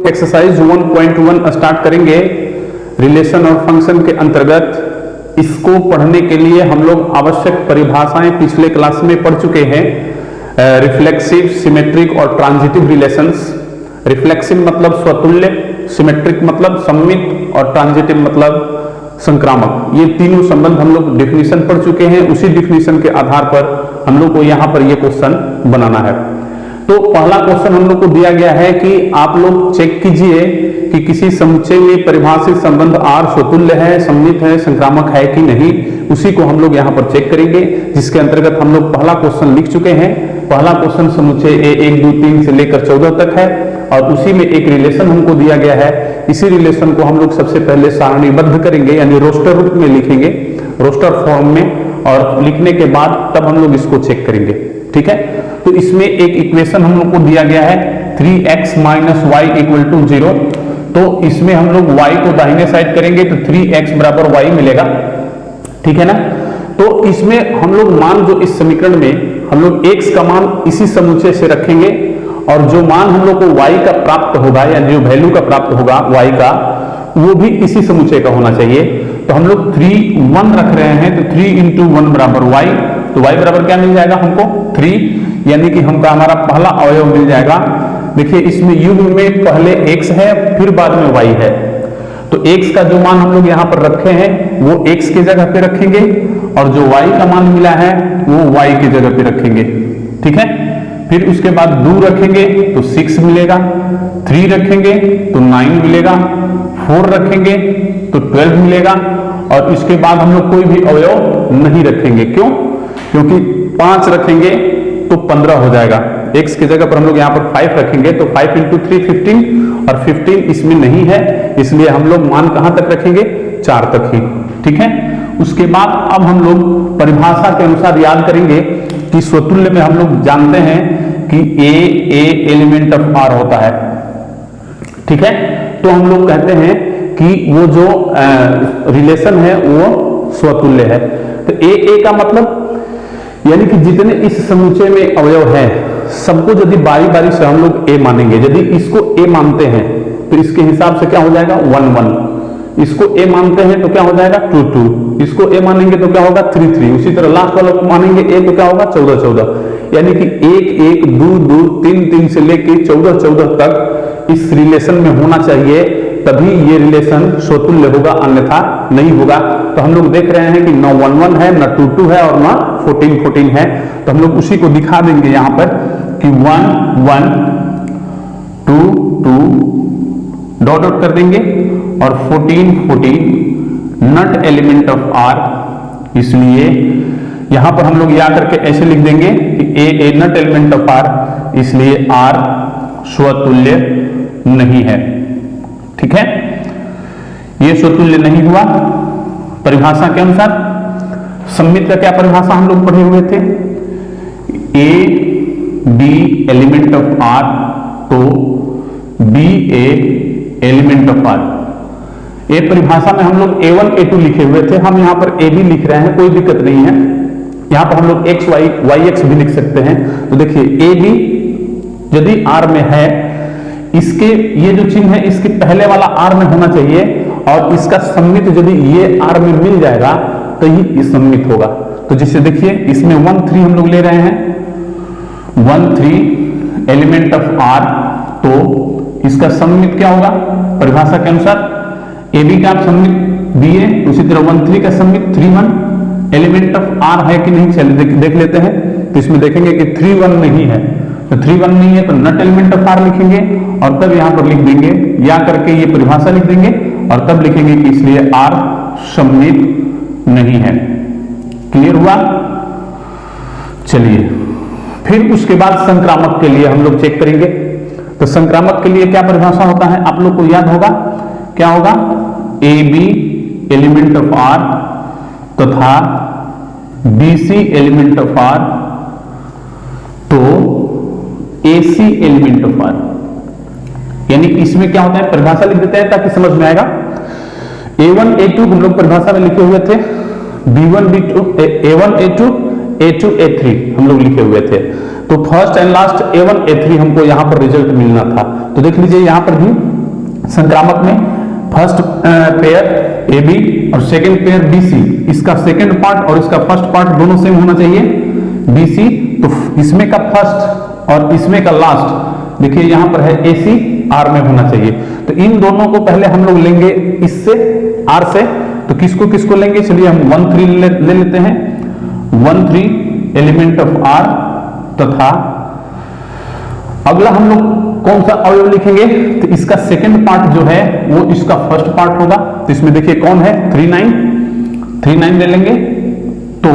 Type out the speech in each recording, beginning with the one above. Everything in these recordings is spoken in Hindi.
एक्सरसाइज 1.1 स्टार्ट करेंगे रिलेशन और फंक्शन के अंतर्गत। इसको पढ़ने के लिए हम लोग आवश्यक परिभाषाएं पिछले क्लास में पढ़ चुके हैं। रिफ्लेक्सिव, सिमेट्रिक और ट्रांजिटिव रिलेशंस। रिफ्लेक्सिव मतलब स्वतुल्य, सिमेट्रिक मतलब सममित और ट्रांजिटिव मतलब संक्रामक। ये तीनों संबंध हम लोग डेफिनेशन पढ़ चुके हैं। उसी डेफिनेशन के आधार पर हम लोग को यहाँ पर ये क्वेश्चन बनाना है। तो पहला क्वेश्चन हम लोग को दिया गया है कि आप लोग चेक कीजिए कि किसी समुच्चय में परिभाषित संबंध R स्वतुल्य है, सममित है, संक्रामक है कि नहीं। उसी को हम लोग यहाँ पर चेक करेंगे, जिसके अंतर्गत हम लोग पहला क्वेश्चन लिख चुके हैं। पहला क्वेश्चन समुच्चय A 1, 2, 3 से लेकर 14 तक है और उसी में एक रिलेशन हमको दिया गया है। इसी रिलेशन को हम लोग सबसे पहले सारणीबद्ध करेंगे, यानी रोस्टर रूप में लिखेंगे, रोस्टर फॉर्म में, और लिखने के बाद तब हम लोग इसको चेक करेंगे। ठीक है, तो इसमें एक इक्वेशन हम लोग को दिया गया है 3x - y = 0। तो इसमें हम लोग y को दाहिने साइड करेंगे तो 3x = y मिलेगा। ठीक है ना। तो इसमें हम लोग मान, जो इस समीकरण में हम लोग x का मान इसी समुच्चय से रखेंगे और जो मान हम लोग को y का प्राप्त होगा, या जो वैल्यू का प्राप्त होगा y का, वो भी इसी समुच्चय का होना चाहिए। तो हम लोग 3, 1 रख रहे हैं, तो 3 × 1 = y। तो y बराबर क्या मिल जाएगा हमको? 3, यानी कि हमका हमारा पहला अवयव मिल जाएगा। देखिए इसमें युग्म में पहले x है, फिर बाद में y है। तो x का जो मान हम लोग यहाँ पर रखे हैं वो x की जगह पे रखेंगे और जो y का मान मिला है वो y की जगह पे रखेंगे। ठीक है, फिर उसके बाद 2 रखेंगे तो 6 मिलेगा, 3 rखेंगे तो 9 मिलेगा, 4 रखेंगे तो 12 मिलेगा और इसके बाद हम लोग कोई भी अवयव नहीं रखेंगे। क्यों? क्योंकि 5 रखेंगे तो 15 हो जाएगा। x की जगह पर हम लोग यहाँ पर 5 रखेंगे तो 5 × 3 15 और 15 इसमें नहीं है, इसलिए हम लोग मान कहां तक रखेंगे? 4 तक ही। ठीक है, उसके बाद अब हम लोग परिभाषा के अनुसार याद करेंगे कि स्वतुल्य में हम लोग जानते हैं कि A एलिमेंट ऑफ R होता है। ठीक है, तो हम लोग कहते हैं कि वो जो रिलेशन है वो स्वतुल्य है। तो A का मतलब यानी कि जितने इस समुच्चय में अवयव है सबको यदि बारी बारी से हम लोग A मानेंगे, यदि इसको A मानते हैं तो इसके हिसाब से क्या हो जाएगा? 1, 1। इसको A मानते हैं तो क्या हो जाएगा? 2, 2। इसको A मानेंगे तो क्या होगा? 3, 3। उसी तरह लास्ट वाला को मानेंगे A तो क्या होगा? 14, 14। यानी कि 1, 1, 2, 2, 3, 3 से लेकर 14, 14 तक इस रिलेशन में होना चाहिए, तभी ये रिलेशन स्वतुल्य होगा, अन्यथा नहीं होगा। तो हम लोग देख रहे हैं कि न 1, 1 है, न 2, 2 है और न 14, 14 है। तो हम लोग उसी को दिखा देंगे यहाँ पर कि 1, 1, 2, 2 डॉट डॉट कर देंगे और 14, 14 नॉट एलिमेंट ऑफ R। इसलिए यहां पर हम लोग याद करके ऐसे लिख देंगे कि A not element of R, इसलिए R स्वतुल्य नहीं है। ठीक है, ये स्वतुल्य नहीं हुआ। परिभाषा के अनुसार सममित का क्या परिभाषा हम लोग पढ़े हुए थे? A B element of R, तो B A element of R। ये परिभाषा में हम लोग A1 A2 लिखे हुए थे, हम यहाँ पर A भी लिख रहे हैं, कोई दिक्कत नहीं है। यहाँ पर हम लोग x y yx भी लिख सकते हैं। तो देखिए A B यदि R में है, इसके ये जो चिन्ह है इसके पहले वाला R में होना चाहिए और इसका सममित यदि ये R में मिल जाएगा तो ही सममित होगा। तो जैसे देखिए इसमें 1, 3 हम लोग ले रहे हैं, 1, 3 एलिमेंट ऑफ R, तो इसका सममित क्या होगा? परिभाषा के अनुसार ए बी का सममित बी है, उसी तरह 1, 3 का सममित 3, 1 एलिमेंट ऑफ R है कि नहीं? चलिए देख लेते हैं। तो इसमें देखेंगे कि 3, 1 नहीं है, तो 3, 1 नहीं है तो नॉट एलिमेंट ऑफ R लिखेंगे और तब यहां पर लिख देंगे, या करके ये परिभाषा लिख देंगे और तब लिखेंगे कि इसलिए R सममित नहीं है। क्लियर हुआ? चलिए फिर उसके बाद संक्रामक के लिए हम लोग चेक करेंगे। तो संक्रामक के लिए क्या परिभाषा होता है आप लोग को याद होगा? क्या होगा? A B element of R तथा BC एलिमेंट ऑफ R, तो AC एलिमेंट ऑफ R। यानी कि इसमें क्या होता है? परिभाषा लिख देते हैं ताकि समझ में आएगा। A1 A2 हम लोग परिभाषा में लिखे हुए थे, B1 B2 A1 A2 A2 A3 हम लोग लिखे हुए थे। तो first and last A1 A3 हमको यहां पर रिजल्ट मिलना था। तो देख लीजिए यहां पर भी संक्रामक में फर्स्ट पेयर ए बी और सेकंड पेयर बी सी, इसका सेकंड पार्ट और इसका फर्स्ट पार्ट दोनों सेम होना चाहिए बी सी। तो इसमें का फर्स्ट और इसमें का लास्ट देखिए यहां पर है ए सी आर में होना चाहिए। तो इन दोनों को पहले हम लोग लेंगे इससे आर से, तो किसको किसको लेंगे, चलिए हम 1 3 ले लेते हैं। 1 3 एलिमेंट ऑफ आर तथा अगला हम लोग कौन सा अवयव लिखेंगे, तो इसका सेकंड पार्ट जो है वो इसका फर्स्ट पार्ट होगा। तो इसमें देखिए कौन है 3 9 ले लेंगे। तो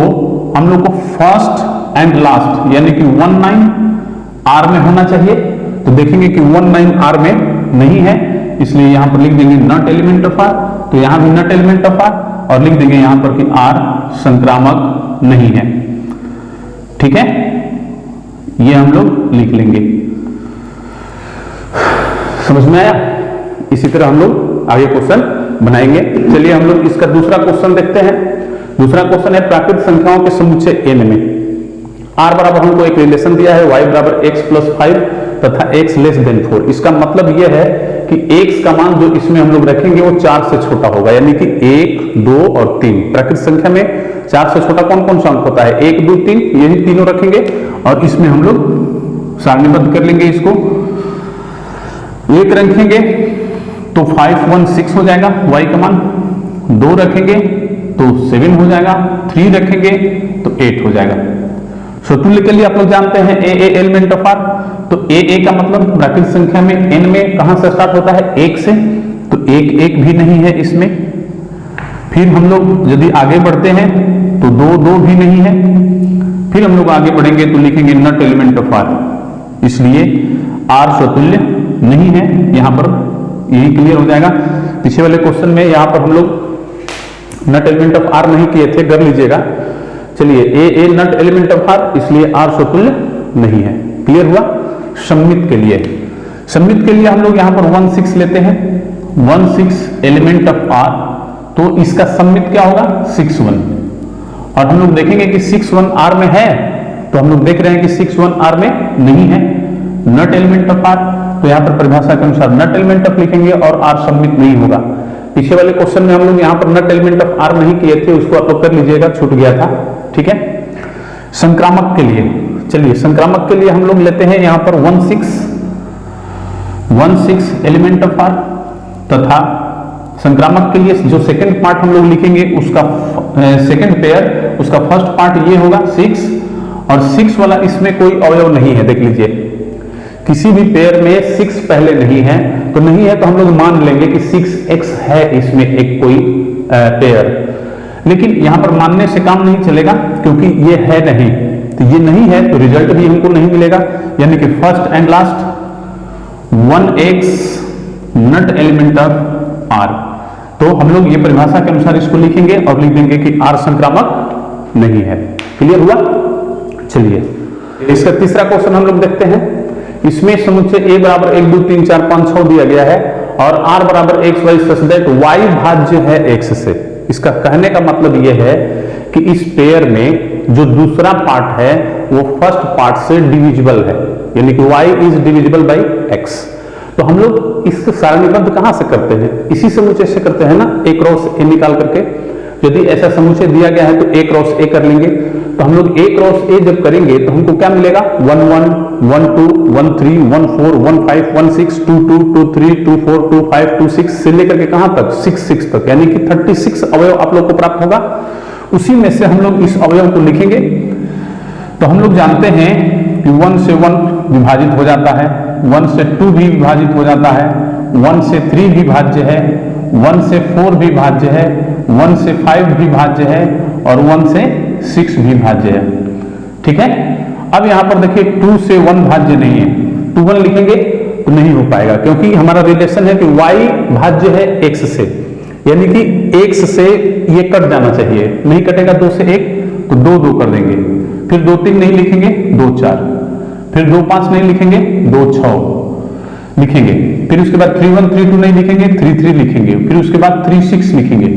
हम लोग को फर्स्ट एंड लास्ट यानी कि 1 9 आर में होना चाहिए। तो देखेंगे कि 1 9 आर में नहीं है, इसलिए यहां पर लिख देंगे नॉट एलिमेंट ऑफ आर। तो यहां भी नॉट एलिमेंट ऑफ आर और लिख देंगे यहां पर कि आर संक्रामक नहीं है। ठीक है, ये हम लोग लिख लेंगे। समझ में आया? इसी तरह हम लोग आगे क्वेश्चन बनाएंगे। चलिए हम लोग इसका दूसरा क्वेश्चन देखते हैं। दूसरा क्वेश्चन है प्राकृत संख्याओं के समुच्चय n में r बराबर हमको एक रिलेशन दिया है y बराबर x प्लस 5 तथा x लेस देन 4। इसका मतलब यह है कि x का मान जो इसमें हम लोग रखेंगे वो 4 से छोटा होगा, यानी कि 1 2 और 3। प्राकृत संख्या में 4 से छोटा कौन कौन सा अंक होता है, 1 2 3, यही तीनों रखेंगे और इसमें हम लोग सारणीबद्ध कर लेंगे। इसको 1 रखेंगे तो 5 1 6 हो जाएगा y का मान, 2 रखेंगे तो 7 हो जाएगा, 3 रखेंगे तो 8 हो जाएगा। स्वतुल्य के लिए आप लोग जानते हैं ए एलिमेंट ऑफ आर। तो ए का मतलब प्राकृत संख्या में n में कहां से स्टार्ट होता है, 1 से। तो 1 1 भी नहीं है इसमें। फिर हम लोग यदि आगे बढ़ते हैं तो 2 2 भी नहीं है। फिर हम लोग आगे बढ़ेंगे तो लिखेंगे नॉट एलिमेंट ऑफ आर, इसलिए आर स्वतुल्य नहीं है। यहां पर यही क्लियर हो जाएगा। पीछे वाले क्वेश्चन में यहां पर हम लोग नॉट एलिमेंट ऑफ आर नहीं किए थे, कर लीजिएगा। चलिए ए नॉट एलिमेंट ऑफ आर, इसलिए आर स्वतुल्य नहीं है। क्लियर हुआ? सम्मित के लिए, सम्मित के लिए हम लोग यहां पर 1 6 लेते हैं। 1 6 एलिमेंट ऑफ आर, तो इसका सम्मित क्या होगा 6 1। और हम लोग देखेंगे कि 6 1 आर में है, तो हम लोग देख रहे हैं कि 6 1 आर में नहीं है, नॉट एलिमेंट ऑफ आर। तो यहां पर परिभाषा के अनुसार नॉट एलिमेंट ऑफ लिखेंगे और आर सम्मित नहीं होगा। पीछे वाले क्वेश्चन में हम लोग यहां पर नॉट एलिमेंट ऑफ आर नहीं किए थे, उसको आप लोग कर लीजिएगा, छूट गया था। ठीक है, संक्रामक के लिए चलिए संक्रामक के लिए हम लोग लेते हैं यहां पर 1 6 एलिमेंट ऑफ आर तथा संक्रामक के लिए जो सेकंड पार्ट हम लोग लिखेंगे उसका सेकंड पेयर, उसका फर्स्ट पार्ट ये होगा 6 और 6 वाला इसमें कोई अवयव नहीं है। देख लीजिए किसी भी पेयर में 6 पहले नहीं है, तो नहीं है तो हम लोग मान लेंगे कि 6x है इसमें एक कोई पेयर। लेकिन यहां पर मानने से काम नहीं चलेगा क्योंकि ये है नहीं, तो ये नहीं है तो रिजल्ट भी हमको नहीं मिलेगा। यानी कि first and last 1x not element of R. तो हम लोग ये परिभाषा के अनुसार इसको लिखेंगे और लिख देंगे कि आर संक्रामक नहीं है। क्लियर हुआ? चलिए इसका तीसरा क्वेश्चन हम लोग देखते हैं। इसमें समुच्चय a बराबर 1 2 3 4 5 6 दिया गया है और r बराबर x y such that y भाज्य है x से। इसका कहने का मतलब यह है कि इस पेयर में जो दूसरा पार्ट है वो फर्स्ट पार्ट से डिविजिबल है, यानी कि y is divisible by x। तो हम लोग इसको सारणीबद्ध कहां से करते हैं, इसी समुच्चय से करते हैं ना, a क्रॉस a निकाल करके। यदि ऐसा समुच्चय दिया गया है तो a क्रॉस a कर लेंगे। तो हम लोग a क्रॉस a जब करेंगे तो हमको क्या मिलेगा 1 1 1 2 1 3 1 4 1 5 1 6 2 2 2 3 2 4 2 5 2 6 से लेकर के कहां तक 6 6 तक, यानी कि 36 अवयव आप लोग को प्राप्त होगा। उसी में से हम लोग इस अवयव को लिखेंगे। तो हम लोग जानते हैं कि 1 से 1 विभाजित हो जाता है, 1 से 2 भी विभाजित हो जाता है, 1 से 3 भी भाज्य है, 1 से 4 भी भाज्य है, 1 से 5 भी भाज्य है और 1 से 6 भी भाज्य है। ठीक है, अब यहां पर देखिए 2 से 1 भाज्य नहीं है, 2 1 लिखेंगे तो नहीं हो पाएगा क्योंकि हमारा रिलेशन है कि y भाज्य है x से, यानी कि x से ये कट जाना चाहिए, नहीं कटेगा 2 से 1 तो 2 2 कर देंगे, फिर 2 3 नहीं लिखेंगे 2 4, फिर 2 5 नहीं लिखेंगे 2 6 लिखेंगे, फिर उसके बाद 3 1 3 2 नहीं लिखेंगे 3 3 लिखेंगे, फिर उसके बाद 3 6 लिखेंगे,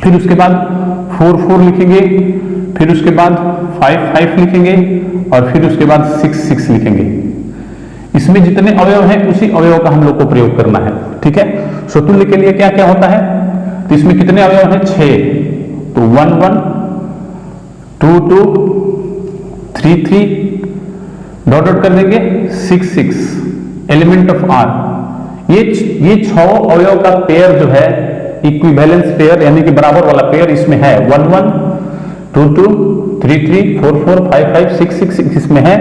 फिर उसके बाद 4 4 लिखेंगे, फिर उसके बाद 5 5 लिखेंगे और फिर उसके बाद 6 6 लिखेंगे। इसमें जितने अवयव हैं उसी अवयव का हम लोग को प्रयोग करना है, ठीक है। स्वतुल्य के लिए क्या क्या होता है, तो इसमें कितने अवयव हैं, 6, तो 1 1 2 2 3 3 डॉट डॉट कर देंगे 6 6 एलिमेंट ऑफ आर। ये 6 अवयव का पेयर जो है इक्विवेलेंस पेयर यानी कि बराबर वाला पेयर इसमें है, 1 1 2 2 3 3 4 4 5 5 6 6 6 इसमें है।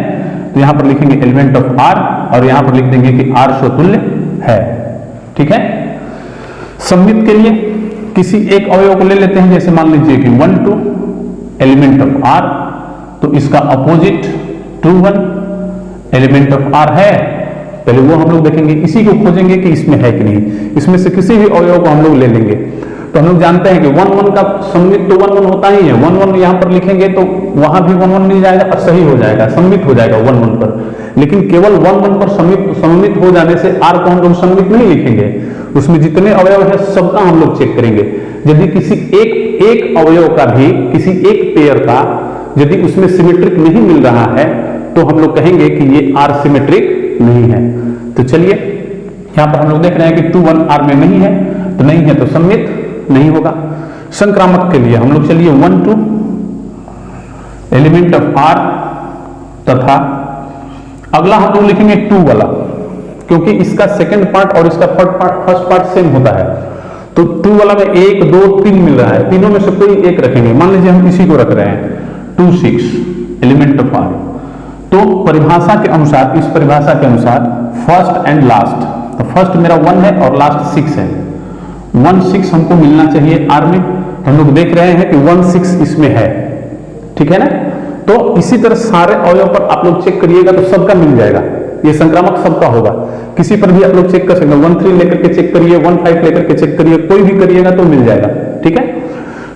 तो यहां पर लिखेंगे एलिमेंट ऑफ आर और यहां पर लिख देंगे कि आर स्वतुल्य है, ठीक है। सममित के लिए किसी एक अवयव को ले लेते हैं, जैसे मान लीजिए कि 1 2 एलिमेंट ऑफ आर, तो इसका अपोजिट 2 1 एलिमेंट ऑफ आर है, पहले वो हम लोग देखेंगे, इसी को खोजेंगे कि इसमें है कि नहीं। इसमें से किसी भी अवयव को हम लोग ले लेंगे, तो हम लोग जानते हैं कि 1 1 का सममित तो 1 1 होता ही है, 1 1 यहां पर लिखेंगे तो वहां भी 1 1 मिल जाएगा और सही हो जाएगा, सममित हो जाएगा 1 1 पर। लेकिन केवल 1 1 पर सममित हो जाने से आर को हम लोग सममित नहीं लिखेंगे, उसमें जितने अवयव है सबका हम लोग चेक करेंगे। यदि किसी एक अवयव का भी, किसी एक पेयर का यदि उसमें सिमेट्रिक नहीं मिल रहा है तो हम लोग कहेंगे कि ये आर सिमेट्रिक नहीं है। तो चलिए यहां पर हम लोग देख रहे हैं कि 2 1 आर में नहीं है, तो नहीं है तो सममित नहीं होगा। संक्रामक के लिए हम लोग चलिए 1 2 एलिमेंट ऑफ आर तथा अगला हम लोग लिखेंगे 2 वाला, क्योंकि इसका सेकंड पार्ट और इसका फर्स्ट पार्ट सेम होता है। तो 2 वाला में 1 2 3 मिल रहा है, तीनों में से कोई एक रखेंगे। मान लीजिए हम इसी को रख रहे हैं 2 6 एलिमेंट ऑफ आर। तो परिभाषा के अनुसार, इस परिभाषा के अनुसार फर्स्ट एंड लास्ट, तो फर्स्ट मेरा 1 है और लास्ट 6 है, 1 6 हमको मिलना चाहिए आर में। हम लोग देख रहे हैं कि 1 6 इसमें है, ठीक है ना। तो इसी तरह सारे अवयव पर आप लोग चेक करिएगा तो सबका मिल जाएगा, ये संक्रामक सबका होगा। किसी पर भी आप लोग चेक कर सकते हैं, 1 3 लेकर के चेक करिए, 1 5 लेकर के चेक करिए, कोई भी करिएगा तो मिल जाएगा, ठीक है।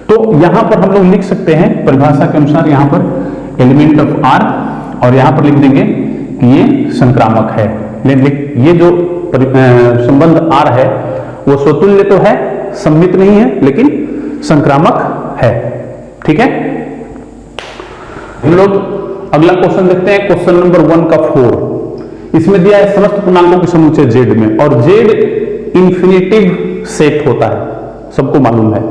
तो यहां पर हम लोग लिख सकते हैं परिभाषा के अनुसार यहां पर एलिमेंट ऑफ आर और यहां पर लिख देंगे कि ये संक्रामक है। ये जो संबंध आर है वो स्वतुल्य तो है, सममित नहीं है, लेकिन संक्रामक है, ठीक है। हम लोग अगला क्वेश्चन देखते हैं, क्वेश्चन नंबर 1 का 4। इसमें दिया है समस्त पूर्णांकों के समुच्चय जेड में, और जेड इंफिनिटिव सेट होता है, सबको मालूम है।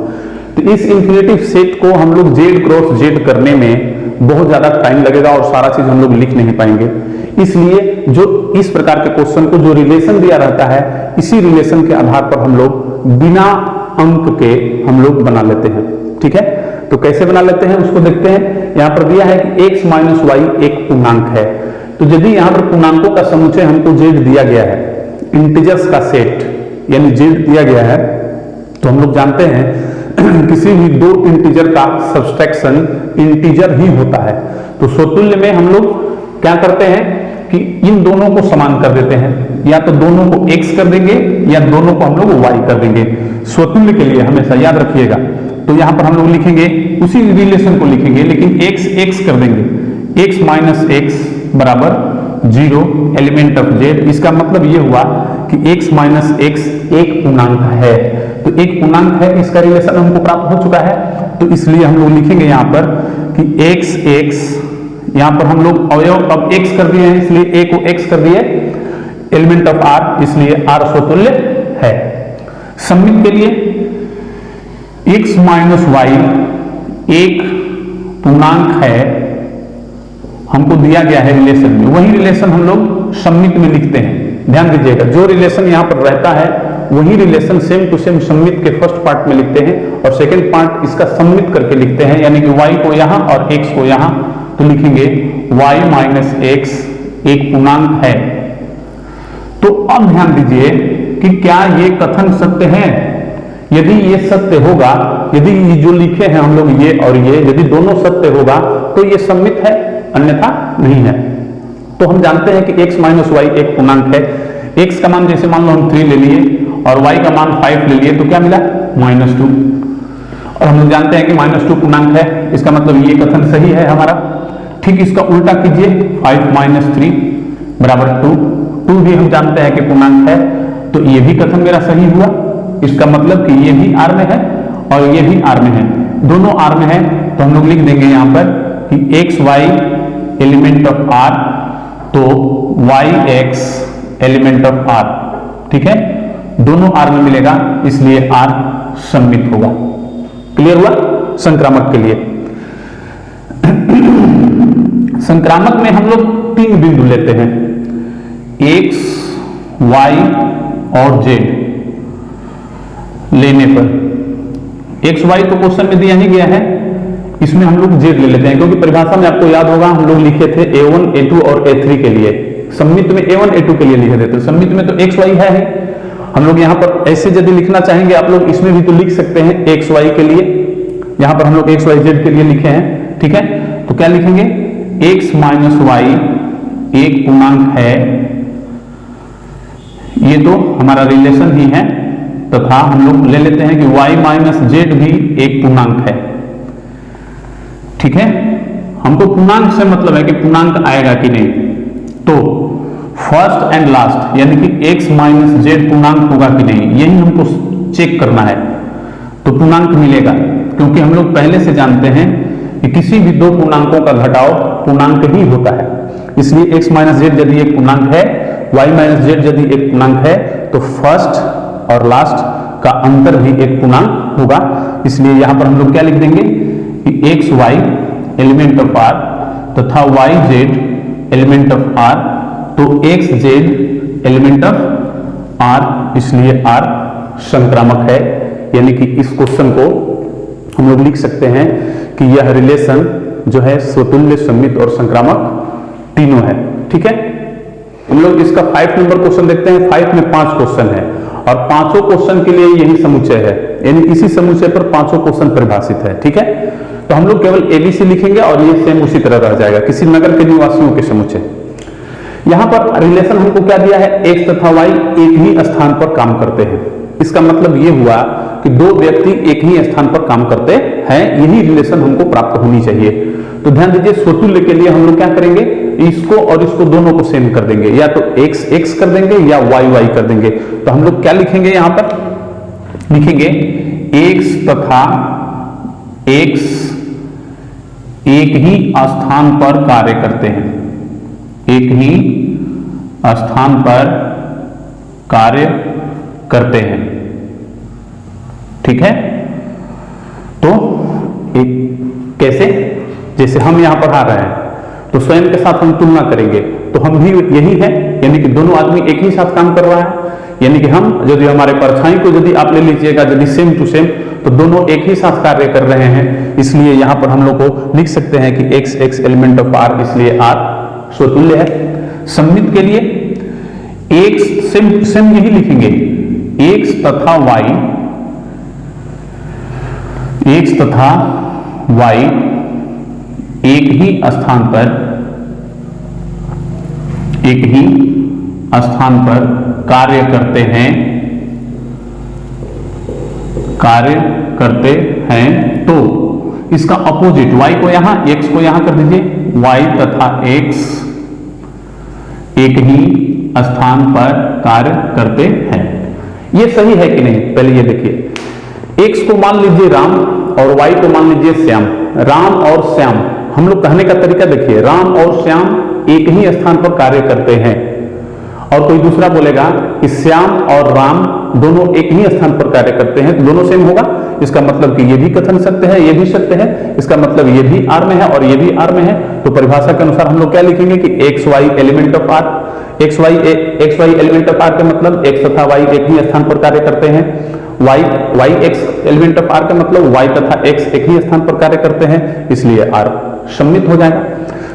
तो इस इंफिनिटिव सेट को हम लोग जेड क्रॉस जेड करने में बहुत ज्यादा टाइम लगेगा और सारा चीज हम लोग लिख नहीं पाएंगे। इसलिए जो इस प्रकार के क्वेश्चन को जो रिलेशन दिया रहता है, इसी रिलेशन के आधार पर हम लोग बिना अंक के हम लोग बना लेते हैं, ठीक है। तो कैसे बना लेते हैं उसको देखते हैं। यहां पर दिया है कि x माइनस वाई एक पूर्णांक है, तो यदि यहां पर पूर्णांकों का समुच्चय हमको जेड दिया गया है, इंटीजर्स का सेट यानी जेड दिया गया है, तो हम लोग जानते हैं किसी भी दो इंटीजर का सब्सट्रैक्शन इंटीजर ही होता है। तो स्वतुल्य में हम लोग क्या करते हैं कि इन दोनों को समान कर देते हैं, या तो दोनों को x कर देंगे या दोनों को हम लोग y कर देंगे। स्वतुल्य के लिए हमेशा याद रखिएगा, तो यहां पर हम लोग लिखेंगे उसी रिलेशन को लिखेंगे, लेकिन x कर देंगे, x माइनस x बराबर 0 एलिमेंट ऑफ जेड। इसका मतलब ये हुआ कि x माइनस x एक पूर्णांक है, तो एक पूर्णांक है, इसका रिलेशन हमको प्राप्त हो चुका है। तो इसलिए हम लोग लिखेंगे यहां पर कि x यहां पर हम लोग अवयव अब x कर दिए हैं, इसलिए a को x कर दिए, एलिमेंट ऑफ r, इसलिए r स्वतुल्य है। सममित के लिए x माइनस वाई एक पूर्णांक है, हमको दिया गया है रिलेशन में, वही रिलेशन हम लोग सममित में लिखते हैं। ध्यान दीजिएगा, जो रिलेशन यहां पर रहता है वही रिलेशन सेम टू सेम सममित के फर्स्ट पार्ट में लिखते हैं और सेकंड पार्ट इसका सममित करके लिखते हैं, यानी कि y को यहां और x को यहां। तो लिखेंगे y माइनस x एक पूर्णांक है। तो अब ध्यान दीजिए कि क्या ये कथन सत्य है। यदि ये सत्य होगा, यदि ये जो लिखे हैं हम लोग ये और ये, यदि दोनों सत्य होगा तो ये सममित है, अन्यथा नहीं है। तो हम जानते हैं कि x माइनस वाई एक पूर्णांक है। x का मान जैसे मान लो हम 3 ले लिए और y का मान 5 ले लिए, तो क्या मिला -2। और हम लोग जानते हैं कि -2 पूर्णांक है, इसका मतलब ये कथन सही है हमारा। ठीक इसका उल्टा कीजिए, 5 माइनस 3 बराबर 2 भी हम जानते हैं कि पूर्णांक है, तो ये भी कथन मेरा सही हुआ। इसका मतलब कि ये भी R में है और ये भी R में है, दोनों R में है। तो हम लोग लिख देंगे यहां पर कि x y element of R, तो yx एलिमेंट ऑफ r, ठीक है, दोनों r में मिलेगा, इसलिए r सममित होगा। क्लियर हुआ? संक्रामक के लिए संक्रामक में हम लोग 3 बिंदु लेते हैं, x, y और z लेने पर। x, y तो क्वेश्चन में दिया ही गया है, इसमें हम लोग z ले लेते हैं, क्योंकि परिभाषा में आपको याद होगा हम लोग लिखे थे a1, a2 और a3 के लिए। सममित में a1, a2 के लिए लिखे थे, तो सममित में तो x, y है ही। हम लोग यहाँ पर ऐसे यदि लिखना चाहेंगे आप लोग इसमें भी तो लिख सकते हैं x, y के लिए। यहाँ पर हम लोग x, y, z के लिए लिखे हैं, ठीक है। तो क्या लिखेंगे? x माइनस वाई एक पूर्णांक है, ये तो हमारा रिलेशन ही है, तथा हम लोग ले लेते हैं कि y माइनस जेड भी एक पूर्णांक है, ठीक है। हमको पूर्णांक से मतलब है कि पूर्णांक आएगा कि नहीं। तो फर्स्ट एंड लास्ट यानी कि x माइनस जेड पूर्णांक होगा कि नहीं, यही हमको चेक करना है। तो पूर्णांक मिलेगा, क्योंकि हम लोग पहले से जानते हैं कि किसी भी दो पूर्णांकों का घटाव पूर्णांक ही होता है। इसलिए x माइनस जेड यदि एक पूर्णांक है, y माइनस जेड यदि एक पूर्णांक है, तो फर्स्ट और लास्ट का अंतर भी एक पूर्णांक होगा। इसलिए यहां पर हम लोग क्या लिख देंगे कि X Y element of r तथा y Z element of r, तो x Z element of r, इसलिए r संक्रामक है। यानी कि इस क्वेश्चन को हम लोग लिख सकते हैं कि यह रिलेशन जो है स्वतुल्य, सममित और संक्रामक तीनों है, ठीक है। हम लोग इसका 5 नंबर क्वेश्चन देखते हैं। 5 में 5 क्वेश्चन है और पांचों क्वेश्चन के लिए यही समुच्चय है, यानी इसी समुच्चय पर पांचों क्वेश्चन परिभाषित है, ठीक है। तो हम लोग केवल एबीसी लिखेंगे और ये सेम उसी तरह रह जाएगा, किसी नगर के निवासियों के समुच्चय। यहां पर रिलेशन हमको क्या दिया है? x तथा y एक ही स्थान पर काम करते हैं। इसका मतलब ये हुआ कि दो व्यक्ति एक ही स्थान पर काम करते हैं, यही रिलेशन हमको प्राप्त होनी चाहिए। तो ध्यान दीजिए, स्वतुल्य के लिए हम लोग क्या करेंगे? इसको और इसको दोनों को सेम कर देंगे, या तो x x कर देंगे या y y कर देंगे। तो हम लोग क्या लिखेंगे? यहां पर लिखेंगे x तथा x एक ही स्थान पर कार्य करते हैं, एक ही स्थान पर कार्य करते हैं, ठीक है। तो एक कैसे? जैसे हम यहां पर आ रहे हैं तो स्वयं के साथ हम तुलना करेंगे, तो हम भी यही है, यानी कि दोनों आदमी एक ही साथ काम कर रहा है। यानी कि हम यदि हमारे परछाई को यदि आप ले लीजिएगा, यदि सेम टू सेम, तो दोनों एक ही साथ कार्य कर रहे हैं। इसलिए यहां पर हम लोग को लिख सकते हैं कि x x element of r, इसलिए r स्वतुल्य है। सममित के लिए x सेम यही लिखेंगे, x तथा y एक ही स्थान पर कार्य करते हैं। तो इसका अपोजिट y को यहां, x को यहां कर दीजिए, y तथा x एक ही स्थान पर कार्य करते हैं। ये सही है कि नहीं? पहले ये देखिए, x को मान लीजिए राम और y को मान लीजिए श्याम। राम और श्याम, हम लोग कहने का तरीका देखिए, राम और श्याम एक ही स्थान पर कार्य करते हैं। और कोई दूसरा बोलेगा कि श्याम और राम दोनों एक ही स्थान पर कार्य करते हैं, तो दोनों सेम होगा। इसका मतलब कि ये भी कथन सत्य है, ये भी सत्य है। इसका मतलब ये भी r में है और ये भी r में है। तो परिभाषा के अनुसार हम लोग क्या लिखेंगे कि x y element of r, x y element of r का मतलब x तथा y एक ही स्थान पर कार्य करते हैं। y x element of r का मतलब y तथा x एक ही स्थान पर कार्य करते हैं, इसलिए r सममित हो जाएगा।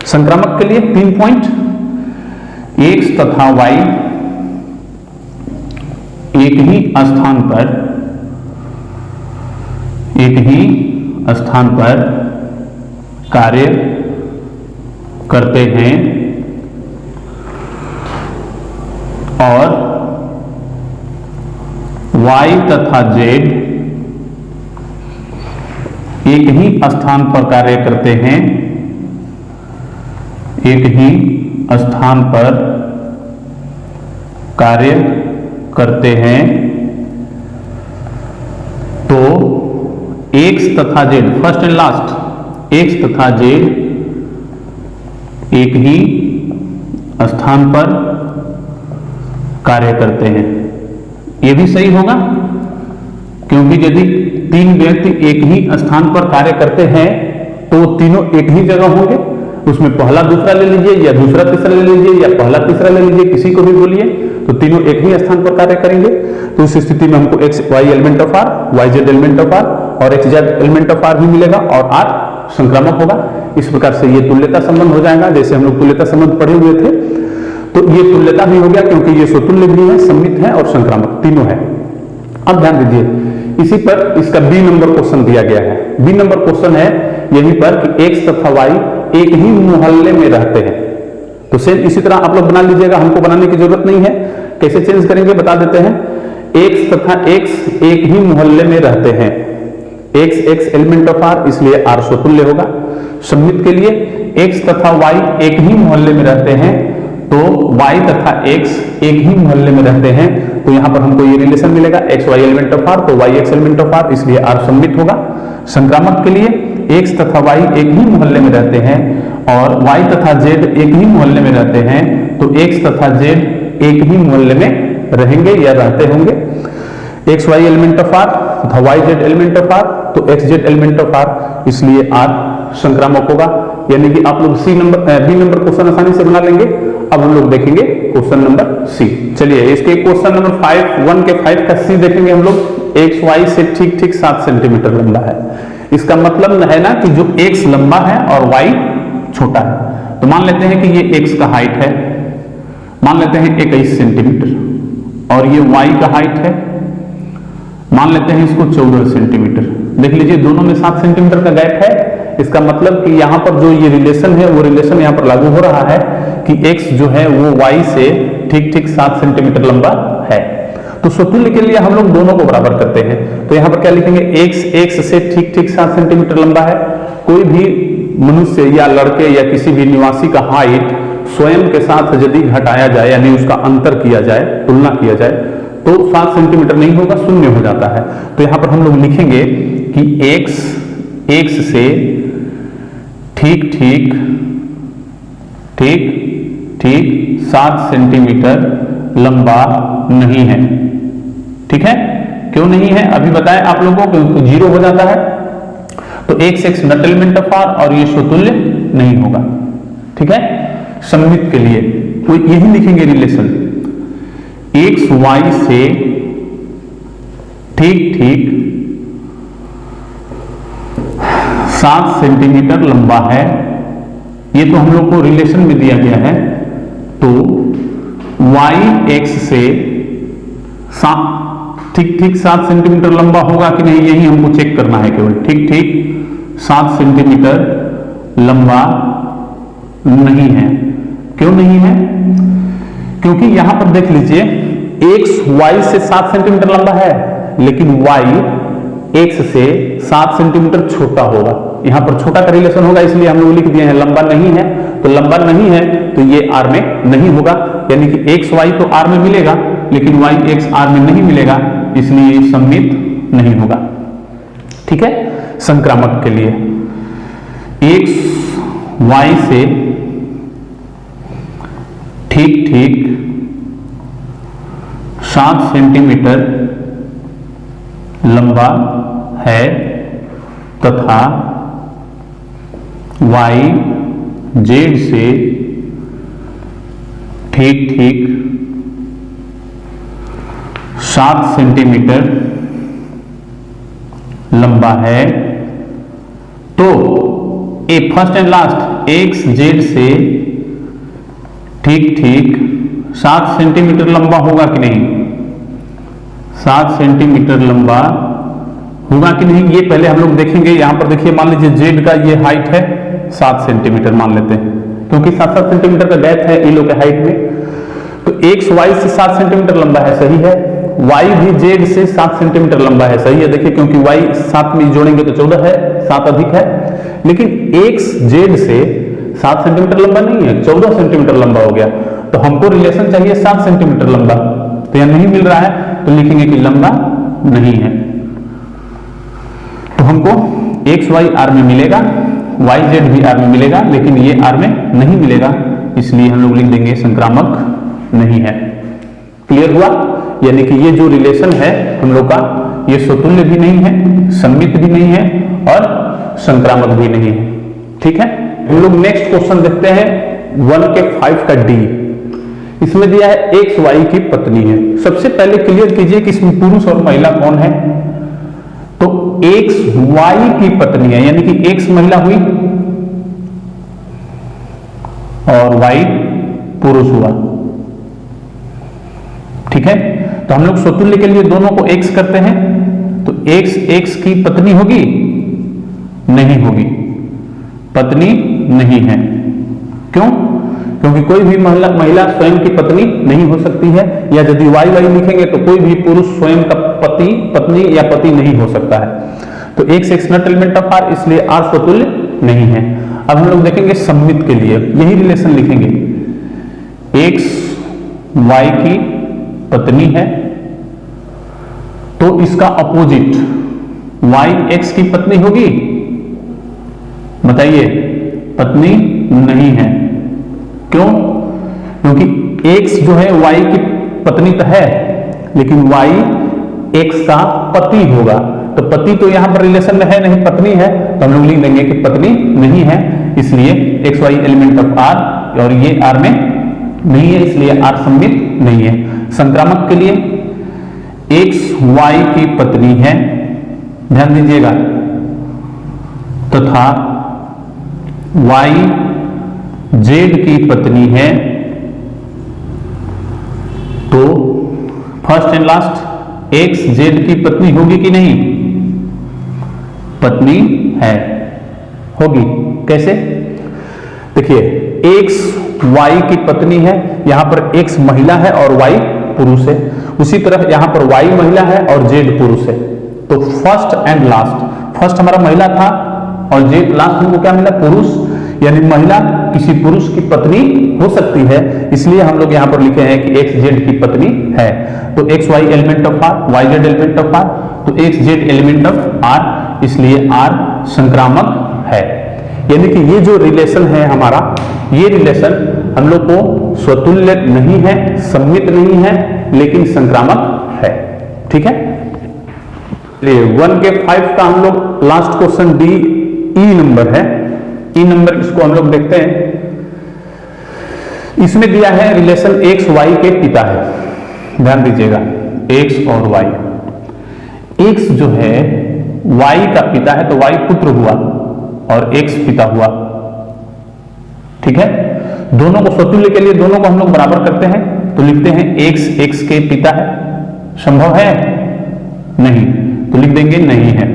संक्रामक के लिए 3 पॉइंट, x तथा y एक ही स्थान पर कार्य करते हैं और y तथा z एक ही स्थान पर कार्य करते हैं, एक ही स्थान पर कार्य करते हैं। तो x तथा z, first and last, x तथा z एक ही स्थान पर कार्य करते हैं। यह भी सही होगा, क्योंकि यदि तीन व्यक्ति एक ही स्थान पर कार्य करते हैं तो तीनों एक ही जगह होंगे। उसमें पहला दूसरा ले लीजिए या दूसरा तीसरा ले लीजिए या पहला तीसरा ले लीजिए, किसी को भी बोलिए, तो तीनों एक ही स्थान पर कार्य करेंगे। तो उस स्थिति में हमको X Y element of R, Y Z element of R और X Z element of R भी मिलेगा और आर संक्रामक होगा। इस प्रकार से ये तुल्यता संबंध हो जाएगा। जैसे हम लोग तुल्यता संबंध पढ़े हुए थे, तो ये तुल्यता भी हो गया, क्योंकि ये स्वतुल्य भी है, सममित है और संक्रामक तीनों है। अब ध्यान दीजिए, इसी पर इसका बी नंबर क्वेश्चन दिया गया है। बी नंबर क्वेश्चन है यहीं पर कि एक्स तथा वाई एक ही मोहल्ले में रहते हैं। तो सेम इसी तरह आप लोग बना लीजिएगा, हमको बनाने की जरूरत नहीं है। कैसे चेंज करेंगे बता देते हैं। एक्स तथा एक्स एक ही मोहल्ले में रहते हैं। X X element of R, इसलिए आर स्वतुल्य होगा। सममित के लिए एक्स तथा वाई एक ही मोहल्ले में रहते हैं, तो y तथा x एक ही मोहल्ले में रहते हैं, तो यहां पर हमको ये रिलेशन मिलेगा x y element of r, तो y x element of r, इसलिए r सममित होगा। संक्रामक के लिए x तथा y एक ही मोहल्ले में रहते हैं और y तथा z एक ही मोहल्ले में रहते हैं, तो x तथा z एक ही मोहल्ले में रहेंगे या रहते होंगे। x y element of r तथा y z element of r, तो x z element of r, इसलिए r संक्रामक होगा। यानी कि आप लोग बी नंबर क्वेश्चन आसानी से बना लेंगे। अब हम लोग देखेंगे क्वेश्चन नंबर सी। चलिए इसके क्वेश्चन नंबर 1 के 5 का सी देखेंगे हम लोग। एक्स वाई से ठीक ठीक 7 सेंटीमीटर लंबा है। इसका मतलब है ना कि जो एक्स लंबा है और वाई छोटा है। तो मान लेते हैं कि ये एक्स का हाइट है, मान लेते हैं 21 सेंटीमीटर, और ये वाई का हाइट है, मान लेते हैं इसको 14 सेंटीमीटर। देख लीजिए दोनों में 7 सेंटीमीटर का गैप है। इसका मतलब कि यहां पर जो ये रिलेशन है वो रिलेशन यहां पर लागू हो रहा है कि x जो है वो y से ठीक ठीक 7 सेंटीमीटर लंबा है। तो स्वतुल्य के लिए हम लोग दोनों को बराबर करते हैं। तो यहां पर क्या लिखेंगे, x से ठीक ठीक 7 सेंटीमीटर लंबा है। कोई भी मनुष्य या लड़के या किसी भी निवासी का हाइट स्वयं के साथ यदि घटाया जाए, यानी उसका अंतर किया जाए, तुलना किया जाए, तो 7 सेंटीमीटर नहीं होगा, शून्य हो जाता है। तो यहां पर हम लोग लिखेंगे कि x से ठीक ठीक 7 सेंटीमीटर लंबा नहीं है। ठीक है, क्यों नहीं है अभी बताएं आप लोगों को, क्योंकि 0 हो जाता है। तो x not element of r और ये स्वतुल्य नहीं होगा। ठीक है, सममित के लिए तो यही लिखेंगे रिलेशन, x y से ठीक ठीक 7 सेंटीमीटर लंबा है। ये तो हम लोग को रिलेशन में दिया गया है। तो y x से ठीक ठीक 7 सेंटीमीटर लंबा होगा कि नहीं, यही हमको चेक करना है केवल। ठीक ठीक 7 सेंटीमीटर लंबा नहीं है। क्यों नहीं है, क्योंकि यहां पर देख लीजिए x y से 7 सेंटीमीटर लंबा है, लेकिन y x से 7 सेंटीमीटर छोटा होगा। यहां पर छोटा का रिलेशन होगा, इसलिए हम लोग लिख दिए हैं लंबा नहीं है। तो लंबा नहीं है तो ये r में नहीं होगा, यानी कि x y तो r में मिलेगा लेकिन y x r में नहीं मिलेगा, इसलिए सममित नहीं होगा। ठीक है, संक्रामक के लिए x y से ठीक ठीक 7 सेंटीमीटर लंबा है तथा y z से ठीक ठीक 7 सेंटीमीटर लंबा है, तो a first and last x z से ठीक ठीक 7 सेंटीमीटर लंबा होगा कि नहीं, 7 सेंटीमीटर लंबा होगा कि नहीं, ये पहले हम लोग देखेंगे। यहां पर देखिए, मान लीजिए जेड का ये हाइट है 7 सेंटीमीटर मान लेते हैं, क्योंकि 7 सेंटीमीटर का गैप है इन लोग के हाइट में। तो एक्स वाई से 7 सेंटीमीटर लंबा है, सही है। वाई भी जेड से 7 सेंटीमीटर लंबा है, सही है। देखिए क्योंकि वाई 7 में जोड़ेंगे तो 14 है, 7 अधिक है। लेकिन एक्स जेड से 7 सेंटीमीटर लंबा नहीं है, 14 सेंटीमीटर लंबा हो गया। तो हमको रिलेशन चाहिए 7 सेंटीमीटर लंबा, तो यह नहीं मिल रहा है, तो लिखेंगे कि लंबा नहीं है। तो हमको एक्स वाई आर में मिलेगा, वाई जेड भी आर में मिलेगा, लेकिन ये आर में नहीं मिलेगा, इसलिए हम लोग लिख देंगे संक्रामक नहीं है। क्लियर हुआ? यानी कि ये जो रिलेशन है हम लोग का, ये स्वतुल्य भी नहीं है, सम्मित भी नहीं है और संक्रामक भी नहीं है। ठीक है, हम लोग नेक्स्ट क्वेश्चन देखते हैं 1 के 5 का डी। इसमें दिया है एक्स वाई की पत्नी है। सबसे पहले क्लियर कीजिए कि इसमें पुरुष और महिला कौन है। तो एक्स वाई की पत्नी है, यानी कि एक्स महिला हुई और वाई पुरुष हुआ। ठीक है, तो हम लोग स्वतुल्य के लिए दोनों को एक्स करते हैं, तो एक्स एक्स की पत्नी होगी? नहीं होगी, पत्नी नहीं है। क्यों? क्योंकि कोई भी महिला स्वयं की पत्नी नहीं हो सकती है, या यदि वाई वाई लिखेंगे तो कोई भी पुरुष स्वयं का पति, पत्नी या पति नहीं हो सकता है। तो X X not element of R, इसलिए आर स्वतुल्य नहीं है। अब हम लोग देखेंगे सम्मित के लिए, यही रिलेशन लिखेंगे। एक्स वाई की पत्नी है, तो इसका अपोजिट वाई एक्स की पत्नी होगी? बताइए, पत्नी नहीं है। क्यों? क्योंकि x जो है y की पत्नी तो है, लेकिन y x का पति होगा। तो पति तो यहां पर रिलेशन में है नहीं, पत्नी है, तो हम लोग लिख देंगे कि पत्नी नहीं है, इसलिए x y element of r, और ये r में नहीं है, इसलिए r सम्मित नहीं है। संक्रामक के लिए x y की पत्नी है, ध्यान दीजिएगा, तथा y जेड की पत्नी है, तो first and last x Z की पत्नी होगी कि नहीं? पत्नी है, होगी। कैसे? देखिए, एक्स वाई की पत्नी है, यहां पर एक्स महिला है और वाई पुरुष है। उसी तरह यहां पर वाई महिला है और जेड पुरुष है। तो फर्स्ट एंड लास्ट, फर्स्ट हमारा महिला था और जेड लास्ट हमको क्या मिला? पुरुष। यानी महिला किसी पुरुष की पत्नी हो सकती है, इसलिए हम लोग यहां पर लिखे हैं कि एक्स जेड की पत्नी है। तो X Y element of R, Y Z element of R, तो X Z element of R, इसलिए आर संक्रामक है। यानी कि ये जो रिलेशन है हमारा, ये रिलेशन हम लोग को स्वतुल्य नहीं है, सम्मित नहीं है, लेकिन संक्रामक है। ठीक है, 1 के 5 का हम लोग last question D E number है, ई नंबर इसको हम लोग देखते हैं। इसमें दिया है रिलेशन एक्स वाई के पिता है, ध्यान दीजिएगा, एक्स और वाई। एक्स जो है वाई का पिता है, तो वाई पुत्र हुआ और एक्स पिता हुआ। ठीक है, दोनों को स्वतुल्य के लिए दोनों को हम लोग बराबर करते हैं, तो लिखते हैं एक्स एक्स के पिता है। संभव है? नहीं, तो लिख देंगे नहीं है।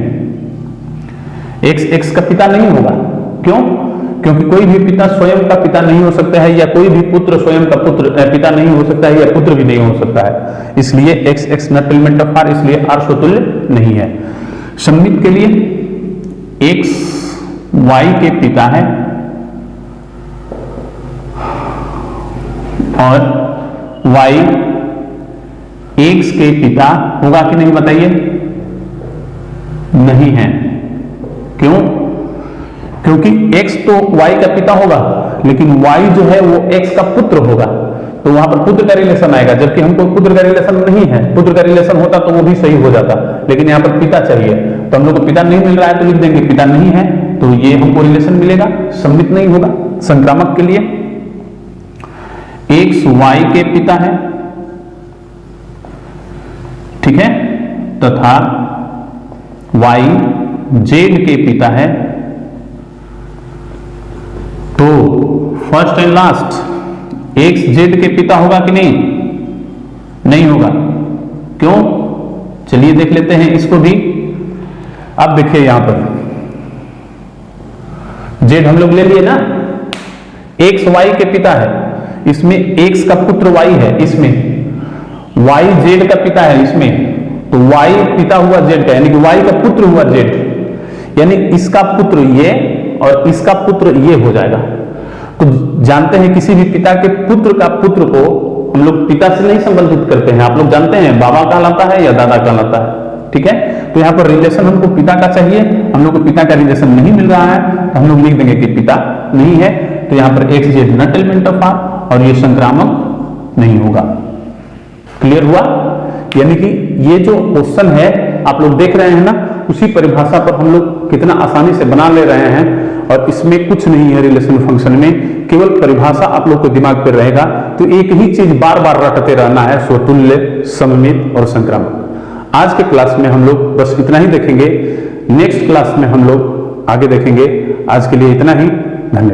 एक्स एक्स का पिता नहीं होगा। क्यों? क्योंकि कोई भी पिता स्वयं का पिता नहीं हो सकता है, या कोई भी पुत्र स्वयं का पिता नहीं हो सकता है, या पुत्र भी नहीं हो सकता है, इसलिए X X not element of R, इसलिए आर स्वतुल्य नहीं है। सम्मित के लिए एक्स वाई के पिता है और वाई एक्स के पिता होगा कि नहीं? बताइए। नहीं है। क्यों? क्योंकि x तो y का पिता होगा, लेकिन y जो है वो x का पुत्र होगा, तो वहां पर पुत्र का रिलेशन आएगा, जबकि हमको पुत्र का रिलेशन नहीं है। पुत्र का रिलेशन होता तो वो भी सही हो जाता, लेकिन यहाँ पर पिता चाहिए, तो हम लोग को पिता नहीं मिल रहा है, तो लिख देंगे पिता नहीं है, तो ये हमको रिलेशन मिलेगा, सम्मित नहीं होगा। संक्रामक के लिए x y के पिता है, ठीक है, तथा y z के पिता है, तो first and last x Z के पिता होगा कि नहीं? नहीं होगा। क्यों? चलिए देख लेते हैं इसको भी। अब देखिए यहां पर जेड हम लोग ले लिए ना, एक्स वाई के पिता है, इसमें एक्स का पुत्र वाई है, इसमें वाई जेड का पिता है, इसमें तो वाई पिता हुआ जेड का, यानी कि वाई का पुत्र हुआ जेड, यानी इसका पुत्र ये और इसका पुत्र ये हो जाएगा। तो जानते हैं किसी भी पिता के पुत्र का पुत्र को हम लोग पिता से नहीं संबंधित करते हैं, आप लोग जानते हैं बाबा कहलाता है या दादा कहलाता है। ठीक है, तो यहाँ पर रिलेशन हमको पिता का चाहिए, हम लोग को पिता का रिलेशन नहीं मिल रहा है, तो हम लोग लिख देंगे कि पिता नहीं है। तो यहां पर X is not element of R और ये संक्रामक नहीं होगा। क्लियर हुआ? यानी कि ये जो क्वेश्चन है आप लोग देख रहे हैं ना, उसी परिभाषा पर हम लोग कितना आसानी से बना ले रहे हैं और इसमें कुछ नहीं है रिलेशन फंक्शन में, केवल परिभाषा आप लोग को दिमाग पर रहेगा। तो एक ही चीज बार बार रटते रहना है, स्वतुल्य, सममित और संक्रामक। आज के क्लास में हम लोग बस इतना ही देखेंगे, नेक्स्ट क्लास में हम लोग आगे देखेंगे। आज के लिए इतना ही, धन्यवाद।